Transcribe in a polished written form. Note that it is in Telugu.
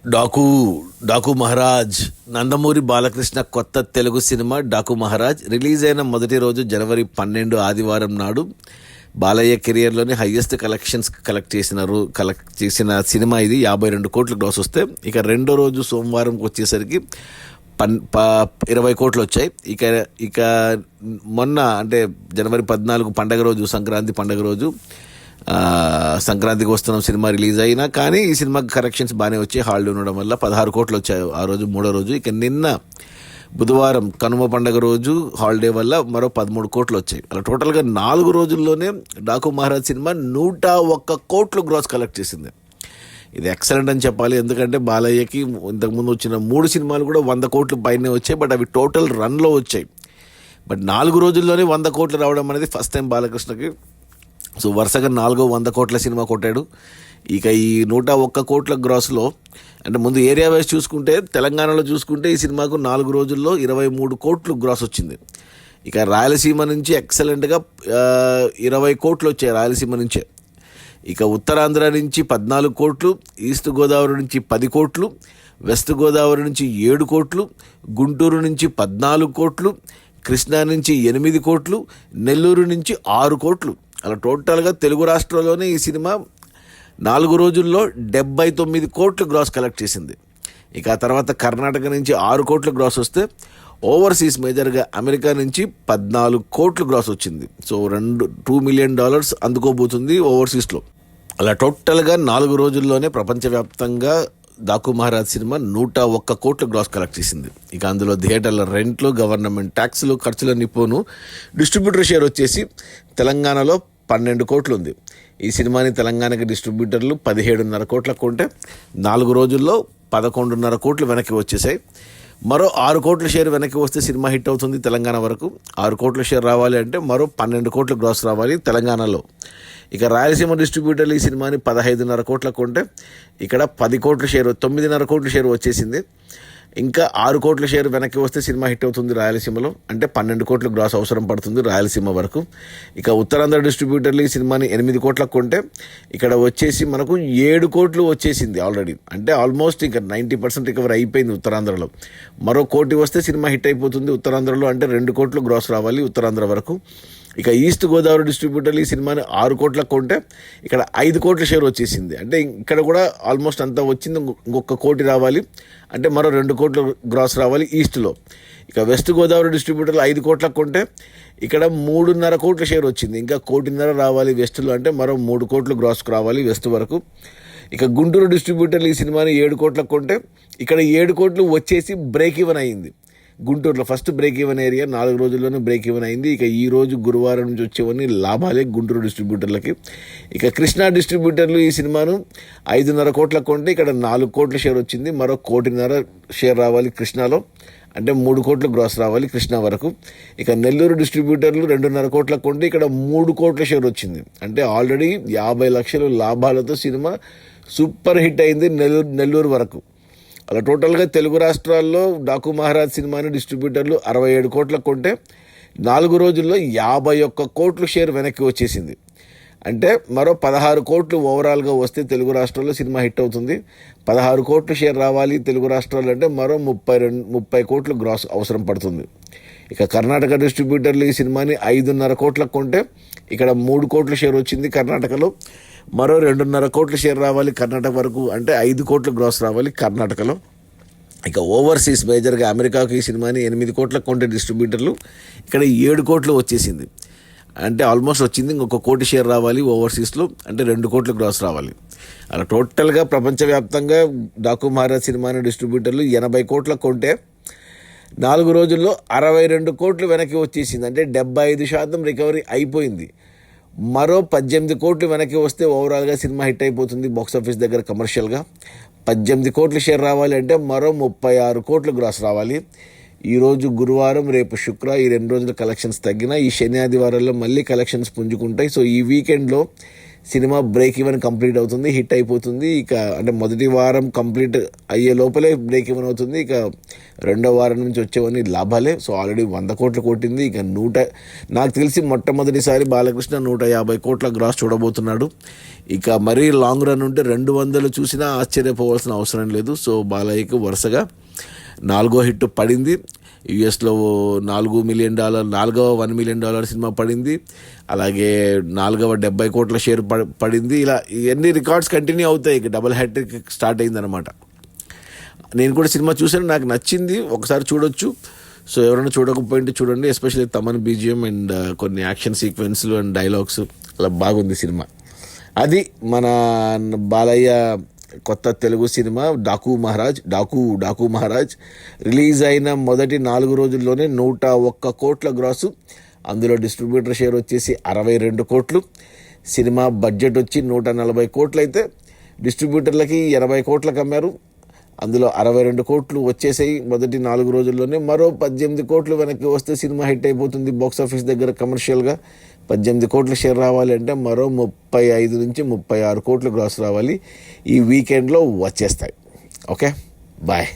డాకు డాకు మహారాజ్ నందమూరి బాలకృష్ణ కొత్త తెలుగు సినిమా డాకు మహారాజ్ రిలీజ్ అయిన మొదటి రోజు జనవరి 12 ఆదివారం నాడు బాలయ్య కెరియర్లోని హయ్యెస్ట్ కలెక్షన్స్ కలెక్ట్ చేసిన సినిమా ఇది. 52 కోట్ల గ్రాస్ వస్తే ఇక రెండో రోజు సోమవారంకి వచ్చేసరికి 20 కోట్లు వచ్చాయి. ఇక మొన్న అంటే జనవరి 14 పండగ రోజు, సంక్రాంతి పండగ రోజు, సంక్రాంతికి వస్తున్నాం సినిమా రిలీజ్ అయినా కానీ ఈ సినిమాకి కరెక్షన్స్ బాగానే వచ్చాయి. హాలిడే ఉండడం వల్ల 16 కోట్లు వచ్చాయి ఆ రోజు, మూడో రోజు. ఇక నిన్న బుధవారం కనుమ పండగ రోజు హాలిడే వల్ల మరో 13 కోట్లు వచ్చాయి. అలా టోటల్గా 4 రోజుల్లోనే డాకు మహారాజ్ సినిమా 101 కోట్లు గ్రాస్ కలెక్ట్ చేసింది. ఇది ఎక్సలెంట్ అని చెప్పాలి. ఎందుకంటే బాలయ్యకి ఇంతకుముందు వచ్చిన 3 సినిమాలు కూడా 100 కోట్లు పైనే వచ్చాయి. బట్ అవి టోటల్ రన్లో వచ్చాయి. బట్ 4 రోజుల్లోనే 100 కోట్లు రావడం అనేది ఫస్ట్ టైం బాలకృష్ణకి. సో వరుసగా 4వ 100 కోట్ల సినిమా కొట్టాడు. ఇక ఈ 101 కోట్ల గ్రాస్లో అంటే ముందు ఏరియా వైజ్ చూసుకుంటే తెలంగాణలో చూసుకుంటే ఈ సినిమాకు 4 రోజుల్లో 23 కోట్లు గ్రాస్ వచ్చింది. ఇక రాయలసీమ నుంచి ఎక్సలెంట్గా 20 కోట్లు వచ్చాయి రాయలసీమ నుంచే. ఇక ఉత్తరాంధ్ర నుంచి 14 కోట్లు, ఈస్ట్ గోదావరి నుంచి 10 కోట్లు, వెస్ట్ గోదావరి నుంచి 7 కోట్లు, గుంటూరు నుంచి 14 కోట్లు, కృష్ణా నుంచి 8 కోట్లు, నెల్లూరు నుంచి 6 కోట్లు. అలా టోటల్గా తెలుగు రాష్ట్రాల్లోనే ఈ సినిమా 4 రోజుల్లో 79 కోట్లు గ్రాస్ కలెక్ట్ చేసింది. ఇక ఆ తర్వాత కర్ణాటక నుంచి 6 కోట్లు గ్రాస్ వస్తే ఓవర్సీస్ మేజర్గా అమెరికా నుంచి 14 కోట్లు గ్రాస్ వచ్చింది. సో $2 మిలియన్ అందుకోబోతుంది ఓవర్సీస్లో. అలా టోటల్గా 4 రోజుల్లోనే ప్రపంచవ్యాప్తంగా డాకు మహారాజ్ సినిమా 101 కోట్లు గ్రాస్ కలెక్ట్ చేసింది. ఇక అందులో థియేటర్ల రెంట్లు, గవర్నమెంట్ ట్యాక్సులు, ఖర్చులన్నీ పోను డిస్ట్రిబ్యూటర్ షేర్ వచ్చేసి తెలంగాణలో 12 కోట్లు ఉంది. ఈ సినిమాని తెలంగాణకి డిస్ట్రిబ్యూటర్లు 17.5 కోట్లకు కొంటే 4 రోజుల్లో 11.5 కోట్లు వెనక్కి వచ్చేసాయి. మరో 6 కోట్ల షేర్ వెనక్కి వస్తే సినిమా హిట్ అవుతుంది తెలంగాణ వరకు. 6 కోట్ల షేర్ రావాలి అంటే మరో 12 కోట్ల గ్రాస్ రావాలి తెలంగాణలో. ఇక రాయలసీమ డిస్ట్రిబ్యూటర్లు ఈ సినిమాని 15.5 కోట్లకు కొంటే ఇక్కడ 10 కోట్ల షేర్, 9.5 కోట్ల షేర్ వచ్చేసింది. ఇంకా 6 కోట్ల షేర్ వెనక్కి వస్తే సినిమా హిట్ అవుతుంది రాయలసీమలో. అంటే 12 కోట్లు గ్రాస్ అవసరం పడుతుంది రాయలసీమ వరకు. ఇక ఉత్తరాంధ్ర డిస్ట్రిబ్యూటర్లు ఈ సినిమాని 8 కోట్లకు కొంటే ఇక్కడ వచ్చేసి మనకు 7 కోట్లు వచ్చేసింది ఆల్రెడీ. అంటే ఆల్మోస్ట్ ఇంకా 90% రికవర్ అయిపోయింది ఉత్తరాంధ్రలో. మరో కోటి వస్తే సినిమా హిట్ అయిపోతుంది ఉత్తరాంధ్రలో. అంటే 2 కోట్లు గ్రాస్ రావాలి ఉత్తరాంధ్ర వరకు. ఇక ఈస్ట్ గోదావరి డిస్ట్రిబ్యూటర్లు ఈ సినిమాని 6 కోట్లకు కొంటే ఇక్కడ 5 కోట్ల షేర్ వచ్చేసింది. అంటే ఇక్కడ కూడా ఆల్మోస్ట్ అంతా వచ్చింది. ఇంకొక కోటి రావాలి అంటే మరో 2 కోట్లు గ్రాస్ రావాలి ఈస్ట్లో. ఇక వెస్ట్ గోదావరి డిస్ట్రిబ్యూటర్లు 5 కోట్లకు కొంటే ఇక్కడ 3.5 కోట్ల షేర్ వచ్చింది. ఇంకా 1.5 కోటి రావాలి వెస్ట్లో. అంటే మరో 3 కోట్లు గ్రాస్కు రావాలి వెస్ట్ వరకు. ఇక గుంటూరు డిస్ట్రిబ్యూటర్లు ఈ సినిమాని 7 కోట్లకు కొంటే ఇక్కడ 7 కోట్లు వచ్చేసి బ్రేక్ ఈవెన్ అయింది. గుంటూరులో ఫస్ట్ బ్రేక్ ఈవెన్ ఏరియా 4 రోజుల్లోనే బ్రేక్ ఈవెన్ అయింది. ఇక ఈ రోజు గురువారం నుంచి వచ్చేవన్నీ లాభాలే గుంటూరు డిస్ట్రిబ్యూటర్లకి. ఇక కృష్ణా డిస్ట్రిబ్యూటర్లు ఈ సినిమాను 5.5 కోట్లకు కొంటే ఇక్కడ 4 కోట్ల షేర్ వచ్చింది. మరో 1.5 కోటి షేర్ రావాలి కృష్ణాలో. అంటే 3 కోట్లు గ్రాస్ రావాలి కృష్ణా వరకు. ఇక నెల్లూరు డిస్ట్రిబ్యూటర్లు 2.5 కోట్లకు కొంటే ఇక్కడ 3 కోట్ల షేర్ వచ్చింది. అంటే ఆల్రెడీ 50 లక్షలు లాభాలతో సినిమా సూపర్ హిట్ అయింది నెల్లూరు వరకు. అలా టోటల్గా తెలుగు రాష్ట్రాల్లో డాకు మహారాజ్ సినిమాని డిస్ట్రిబ్యూటర్లు 67 కోట్లకు కొంటే 4 రోజుల్లో 51 కోట్లు షేర్ వెనక్కి వచ్చేసింది. అంటే మరో 16 కోట్లు ఓవరాల్గా వస్తే తెలుగు రాష్ట్రాల్లో సినిమా హిట్ అవుతుంది. 16 కోట్లు షేర్ రావాలి తెలుగు రాష్ట్రాల్లో అంటే మరో 30 కోట్లు గ్రాస్ అవసరం పడుతుంది. ఇక కర్ణాటక డిస్ట్రిబ్యూటర్లు ఈ సినిమాని 5.5 కోట్లకు కొంటే ఇక్కడ 3 కోట్ల షేర్ వచ్చింది కర్ణాటకలో. మరో 2.5 కోట్ల షేర్ రావాలి కర్ణాటక వరకు. అంటే 5 కోట్ల గ్రాస్ రావాలి కర్ణాటకలో. ఇక ఓవర్సీస్ మేజర్గా అమెరికాకు ఈ సినిమాని 8 కోట్లకు కొంటే డిస్ట్రిబ్యూటర్లు ఇక్కడ 7 కోట్లు వచ్చేసింది. అంటే ఆల్మోస్ట్ వచ్చింది. ఇంకొక 1 కోటి షేర్ రావాలి ఓవర్సీస్లో. అంటే 2 కోట్ల గ్రాస్ రావాలి. అలా టోటల్గా ప్రపంచవ్యాప్తంగా డాకు మహారాజ్ సినిమాని డిస్ట్రిబ్యూటర్లు 80 కోట్లకు కొంటే 4 రోజుల్లో 62 కోట్లు వెనక్కి వచ్చేసింది. అంటే 75% రికవరీ అయిపోయింది. మరో 18 కోట్లు వెనక్కి వస్తే ఓవరాల్గా సినిమా హిట్ అయిపోతుంది బాక్సాఫీస్ దగ్గర కమర్షియల్గా. 18 కోట్లు షేర్ రావాలి అంటే మరో 36 కోట్లు గ్రాస్ రావాలి. ఈరోజు గురువారం, రేపు శుక్ర, ఈ 2 రోజుల కలెక్షన్స్ తగ్గినా ఈ శని ఆదివారాల్లో మళ్ళీ కలెక్షన్స్ పుంజుకుంటాయి. సో ఈ వీకెండ్లో సినిమా బ్రేక్ ఈవెన్ కంప్లీట్ అవుతుంది, హిట్ అయిపోతుంది. ఇక అంటే మొదటి వారం కంప్లీట్ అయ్యే లోపలే బ్రేక్ ఈవెన్ అవుతుంది. ఇక రెండో వారం నుంచి వచ్చేవన్నీ లాభాలే. సో ఆల్రెడీ 100 కోట్లు కొట్టింది. ఇక నాకు తెలిసి మొట్టమొదటిసారి బాలకృష్ణ 150 కోట్ల గ్రాస్ చూడబోతున్నాడు. ఇక మరీ లాంగ్ రన్ ఉంటే 200 చూసినా ఆశ్చర్యపోవాల్సిన అవసరం లేదు. సో బాలయ్యకు వరుసగా 4వ హిట్ పడింది. యుఎస్లో $4 మిలియన్, 4వ $1 మిలియన్ సినిమా పడింది. అలాగే 4వ 70 కోట్ల షేర్ పడింది. ఇలా ఇవన్నీ రికార్డ్స్ కంటిన్యూ అవుతాయి. ఇక డబుల్ హ్యాట్రిక్ స్టార్ట్ అయిందనమాట. నేను కూడా సినిమా చూసాను, నాకు నచ్చింది, ఒకసారి చూడొచ్చు. సో ఎవరైనా చూడకపోయింటే చూడండి. ఎస్పెషల్లీ తమన్ బీజిఎం అండ్ కొన్ని యాక్షన్ సీక్వెన్స్లు అండ్ డైలాగ్స్ అలా బాగుంది సినిమా. అది మన బాలయ్య కొత్త తెలుగు సినిమా డాకు మహారాజ్ రిలీజ్ అయిన మొదటి 4 రోజుల్లోనే 101 కోట్ల గ్రాసు. అందులో డిస్ట్రిబ్యూటర్ షేర్ వచ్చేసి 62 కోట్లు. సినిమా బడ్జెట్ వచ్చి 140 కోట్లు అయితే డిస్ట్రిబ్యూటర్లకి 80 కోట్లకు అమ్మారు. అందులో 62 కోట్లు వచ్చేసాయి మొదటి 4 రోజుల్లోనే. మరో 18 కోట్లు వెనక్కి వస్తే సినిమా హిట్ అయిపోతుంది. బాక్స్ ఆఫీస్ దగ్గర కమర్షియల్గా 18 కోట్ల షేర్ రావాలి అంటే మరో 35 నుంచి 36 కోట్లు గ్రాస్ రావాలి. ఈ వీకెండ్లో వచ్చేస్తాయి. Okay, bye.